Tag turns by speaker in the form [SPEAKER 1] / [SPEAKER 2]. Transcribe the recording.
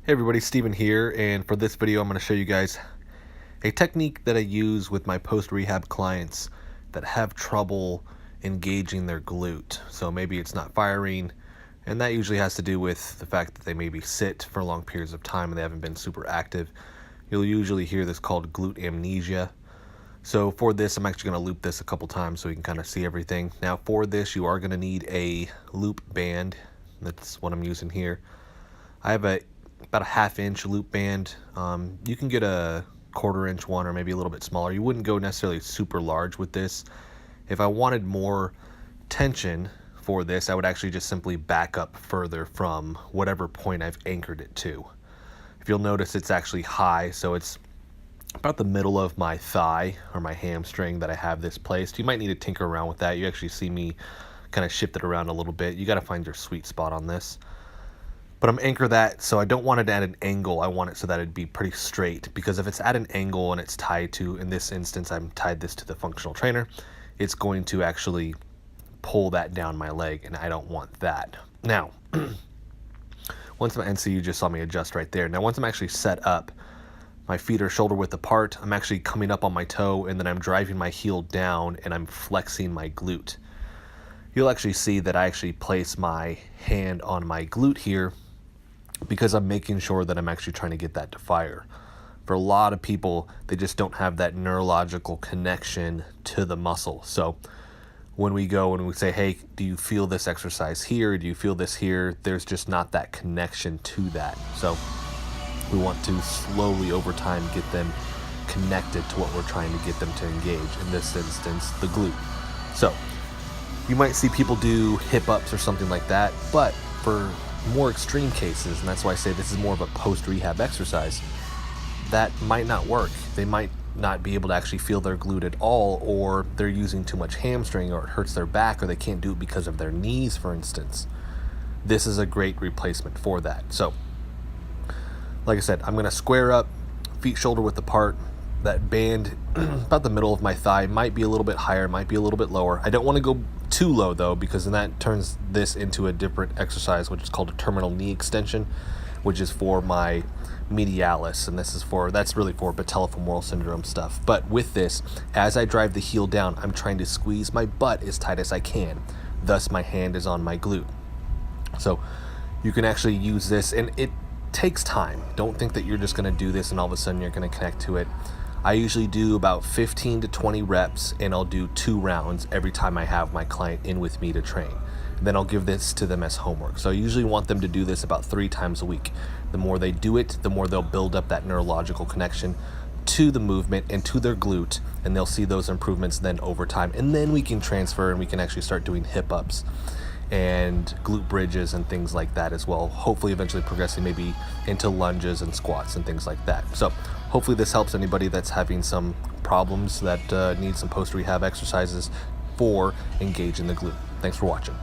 [SPEAKER 1] Hey everybody, Steven here, and for this video I'm going to show you guys a technique that I use with my post-rehab clients that have trouble engaging their glute. So maybe it's not firing, and that usually has to do with the fact that they maybe sit for long periods of time and they haven't been super active. You'll usually hear this called glute amnesia. So for this, I'm actually going to loop this a couple times so you can kind of see everything. Now for this, you are going to need a loop band. That's what I'm using here. I have about a 1/2 inch loop band. You can get a 1/4 inch one or maybe a little bit smaller. You wouldn't go necessarily super large with this. If I wanted more tension for this, I would actually just simply back up further from whatever point I've anchored it to. If you'll notice, it's actually high, so it's about the middle of my thigh or my hamstring that I have this placed. You might need to tinker around with that. You actually see me kind of shift it around a little bit. You got to find your sweet spot on this. But I'm anchor that, so I don't want it at an angle. I want it so that it'd be pretty straight, because if it's at an angle and it's tied to, in this instance, I'm tied this to the functional trainer, it's going to actually pull that down my leg, and I don't want that. Now, and so you just saw me adjust right there. Now, once I'm actually set up, my feet are shoulder width apart, I'm actually coming up on my toe, and then I'm driving my heel down, and I'm flexing my glute. You'll actually see that I actually place my hand on my glute here, because I'm making sure that I'm actually trying to get that to fire. For a lot of people, they just don't have that neurological connection to the muscle. So when we go and we say, hey, do you feel this exercise here? Do you feel this here? There's just not that connection to that. So we want to slowly over time get them connected to what we're trying to get them to engage. In this instance, the glute. So you might see people do hip ups or something like that, but for more extreme cases, and that's why I say this is more of a post-rehab exercise, that might not work. They might not be able to actually feel their glute at all, or they're using too much hamstring, or it hurts their back, or they can't do it because of their knees, for instance. This is a great replacement for that. So, like I said, I'm going to square up, feet shoulder width apart. That band about the middle of my thigh, might be a little bit higher, might be a little bit lower. I don't want to go too low though, because then that turns this into a different exercise, which is called a terminal knee extension, which is for my medialis, and that's really for patellofemoral syndrome stuff. But with this, as I drive the heel down, I'm trying to squeeze my butt as tight as I can. Thus, my hand is on my glute. So you can actually use this, and it takes time. Don't think that you're just going to do this and all of a sudden you're going to connect to it. I usually do about 15 to 20 reps, and I'll do 2 rounds every time I have my client in with me to train. Then I'll give this to them as homework. So I usually want them to do this about 3 times a week. The more they do it, the more they'll build up that neurological connection to the movement and to their glute, and they'll see those improvements then over time. And then we can transfer, and we can actually start doing hip ups and glute bridges and things like that as well, hopefully eventually progressing maybe into lunges and squats and things like that. So hopefully this helps anybody that's having some problems that need some post-rehab exercises for engaging the glute. Thanks for watching.